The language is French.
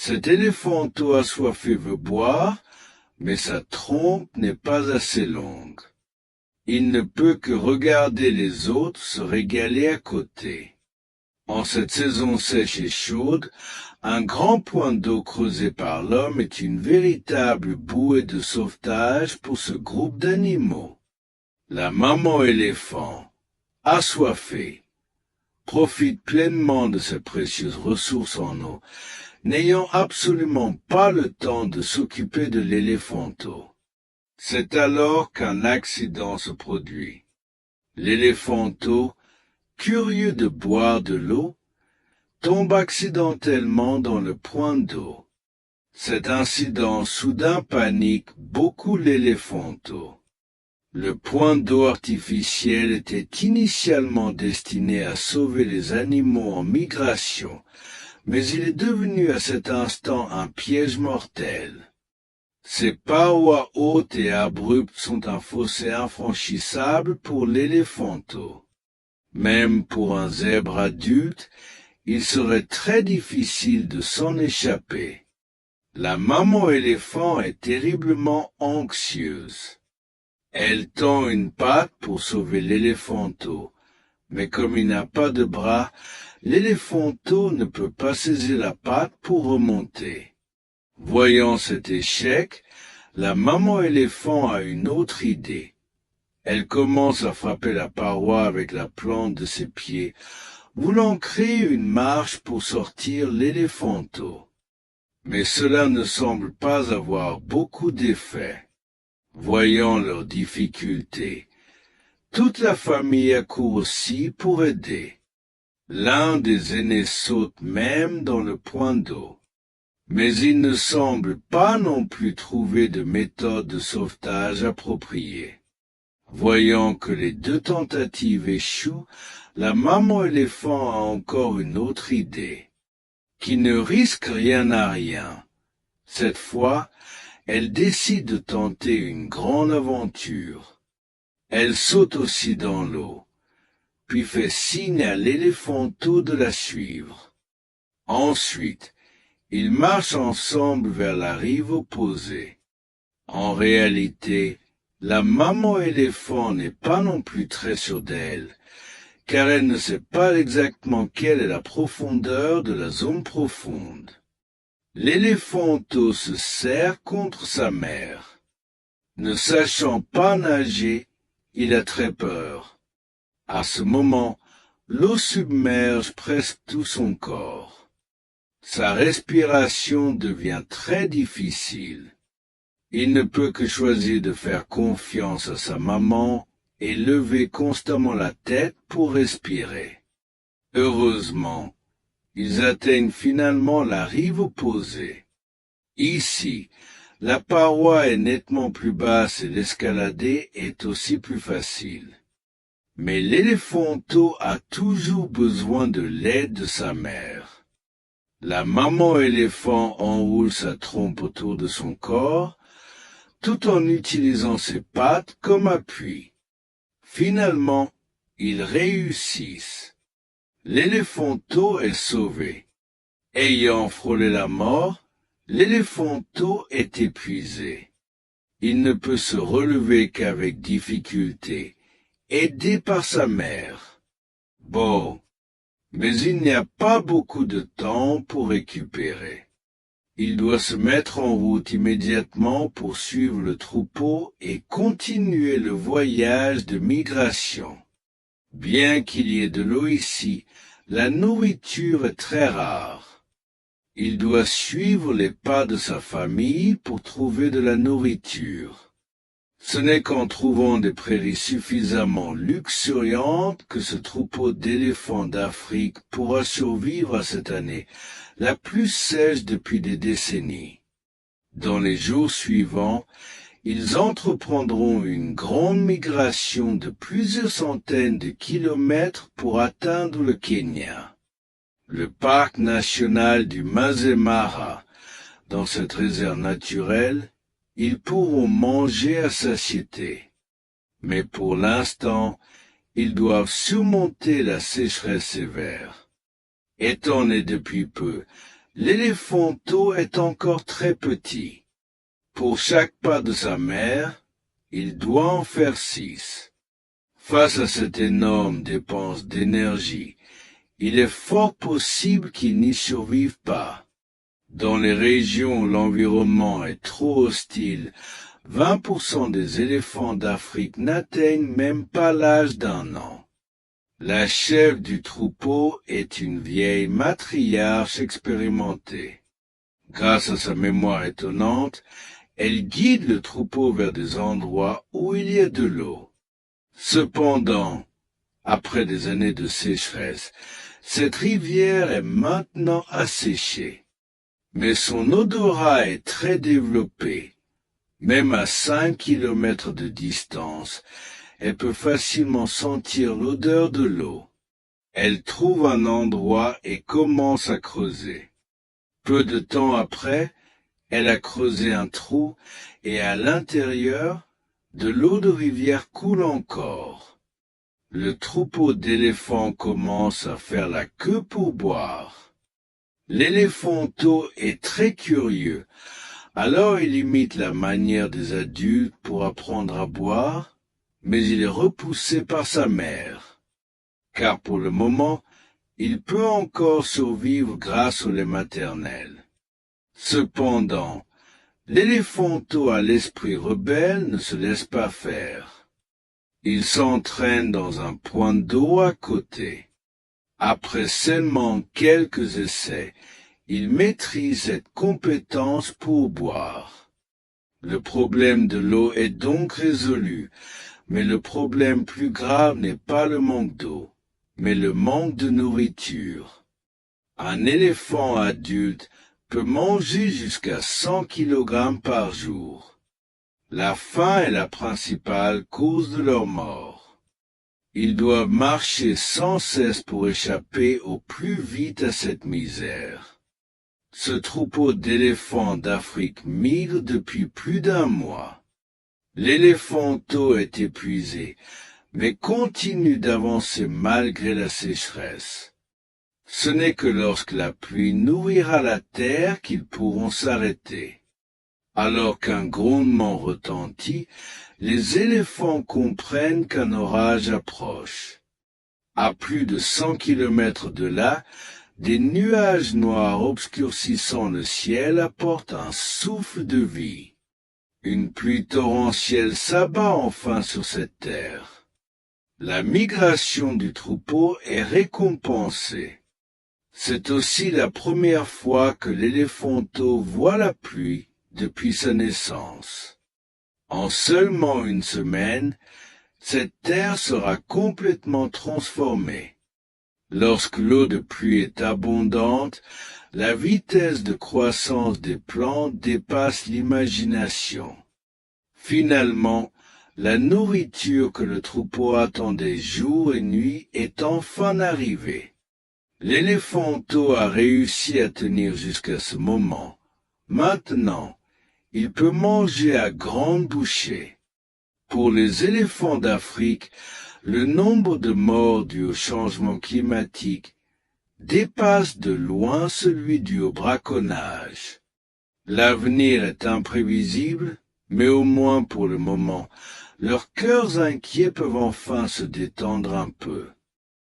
Cet éléphanteau assoiffé veut boire, mais sa trompe n'est pas assez longue. Il ne peut que regarder les autres se régaler à côté. En cette saison sèche et chaude, un grand point d'eau creusé par l'homme est une véritable bouée de sauvetage pour ce groupe d'animaux. La maman éléphant, assoiffée, profite pleinement de cette précieuse ressource en eau, n'ayant absolument pas le temps de s'occuper de l'éléphanteau. C'est alors qu'un accident se produit. L'éléphanteau, curieux de boire de l'eau, tombe accidentellement dans le point d'eau. Cet incident soudain panique beaucoup l'éléphanteau. Le point d'eau artificiel était initialement destiné à sauver les animaux en migration, mais il est devenu à cet instant un piège mortel. Ses parois hautes et abruptes sont un fossé infranchissable pour l'éléphanteau. Même pour un zèbre adulte, il serait très difficile de s'en échapper. La maman éléphant est terriblement anxieuse. Elle tend une patte pour sauver l'éléphanteau, mais comme il n'a pas de bras, l'éléphanteau ne peut pas saisir la patte pour remonter. Voyant cet échec, la maman éléphant a une autre idée. Elle commence à frapper la paroi avec la plante de ses pieds, voulant créer une marche pour sortir l'éléphanteau. Mais cela ne semble pas avoir beaucoup d'effet. Voyant leurs difficultés, toute la famille accourt aussi pour aider. L'un des aînés saute même dans le point d'eau. Mais il ne semble pas non plus trouver de méthode de sauvetage appropriée. Voyant que les deux tentatives échouent, la maman éléphant a encore une autre idée, qui ne risque rien à rien. Cette fois, elle décide de tenter une grande aventure. Elle saute aussi dans l'eau, puis fait signe à l'éléphanteau de la suivre. Ensuite, ils marchent ensemble vers la rive opposée. En réalité, la maman éléphant n'est pas non plus très sûre d'elle, car elle ne sait pas exactement quelle est la profondeur de la zone profonde. L'éléphanteau se serre contre sa mère. Ne sachant pas nager, il a très peur. À ce moment, l'eau submerge presque tout son corps. Sa respiration devient très difficile. Il ne peut que choisir de faire confiance à sa maman et lever constamment la tête pour respirer. Heureusement, ils atteignent finalement la rive opposée. Ici, la paroi est nettement plus basse et l'escalader est aussi plus facile. Mais l'éléphanteau a toujours besoin de l'aide de sa mère. La maman éléphant enroule sa trompe autour de son corps, tout en utilisant ses pattes comme appui. Finalement, ils réussissent. L'éléphanteau est sauvé. Ayant frôlé la mort, l'éléphanteau est épuisé. Il ne peut se relever qu'avec difficulté, aidé par sa mère. Bon, mais il n'y a pas beaucoup de temps pour récupérer. Il doit se mettre en route immédiatement pour suivre le troupeau et continuer le voyage de migration. Bien qu'il y ait de l'eau ici, la nourriture est très rare. Il doit suivre les pas de sa famille pour trouver de la nourriture. Ce n'est qu'en trouvant des prairies suffisamment luxuriantes que ce troupeau d'éléphants d'Afrique pourra survivre à cette année, la plus sèche depuis des décennies. Dans les jours suivants, ils entreprendront une grande migration de plusieurs centaines de kilomètres pour atteindre le Kenya. Le parc national du Masai Mara. Dans cette réserve naturelle, ils pourront manger à satiété. Mais pour l'instant, ils doivent surmonter la sécheresse sévère. Étant nés depuis peu, L'éléphanteau est encore très petit. Pour chaque pas de sa mère, il doit en faire 6. Face à cette énorme dépense d'énergie, il est fort possible qu'il n'y survive pas. Dans les régions où l'environnement est trop hostile, 20% des éléphants d'Afrique n'atteignent même pas l'âge d'1 an. La chef du troupeau est une vieille matriarche expérimentée. Grâce à sa mémoire étonnante, elle guide le troupeau vers des endroits où il y a de l'eau. Cependant, après des années de sécheresse, cette rivière est maintenant asséchée. Mais son odorat est très développé. Même à 5 kilomètres de distance, elle peut facilement sentir l'odeur de l'eau. Elle trouve un endroit et commence à creuser. Peu de temps après, elle a creusé un trou et à l'intérieur, de l'eau de rivière coule encore. Le troupeau d'éléphants commence à faire la queue pour boire. L'éléphanteau est très curieux, alors il imite la manière des adultes pour apprendre à boire, mais il est repoussé par sa mère. Car pour le moment, il peut encore survivre grâce au lait maternel. Cependant, l'éléphanteau à l'esprit rebelle ne se laisse pas faire. Il s'entraîne dans un point d'eau à côté. Après seulement quelques essais, il maîtrise cette compétence pour boire. Le problème de l'eau est donc résolu, mais le problème plus grave n'est pas le manque d'eau, mais le manque de nourriture. Un éléphant adulte peut manger jusqu'à 100 kg par jour. La faim est la principale cause de leur mort. Ils doivent marcher sans cesse pour échapper au plus vite à cette misère. Ce troupeau d'éléphants d'Afrique migre depuis plus d'1 mois. L'éléphanteau est épuisé, mais continue d'avancer malgré la sécheresse. Ce n'est que lorsque la pluie nourrira la terre qu'ils pourront s'arrêter. Alors qu'un grondement retentit, les éléphants comprennent qu'un orage approche. À plus de 100 kilomètres de là, des nuages noirs obscurcissant le ciel apportent un souffle de vie. Une pluie torrentielle s'abat enfin sur cette terre. La migration du troupeau est récompensée. C'est aussi la première fois que l'éléphanteau voit la pluie depuis sa naissance. En seulement 1 semaine, cette terre sera complètement transformée. Lorsque l'eau de pluie est abondante, la vitesse de croissance des plantes dépasse l'imagination. Finalement, la nourriture que le troupeau attendait jour et nuit est enfin arrivée. L'éléphanteau a réussi à tenir jusqu'à ce moment. Maintenant, il peut manger à grandes bouchées. Pour les éléphants d'Afrique, le nombre de morts dus au changement climatique dépasse de loin celui dû au braconnage. L'avenir est imprévisible, mais au moins pour le moment, leurs cœurs inquiets peuvent enfin se détendre un peu.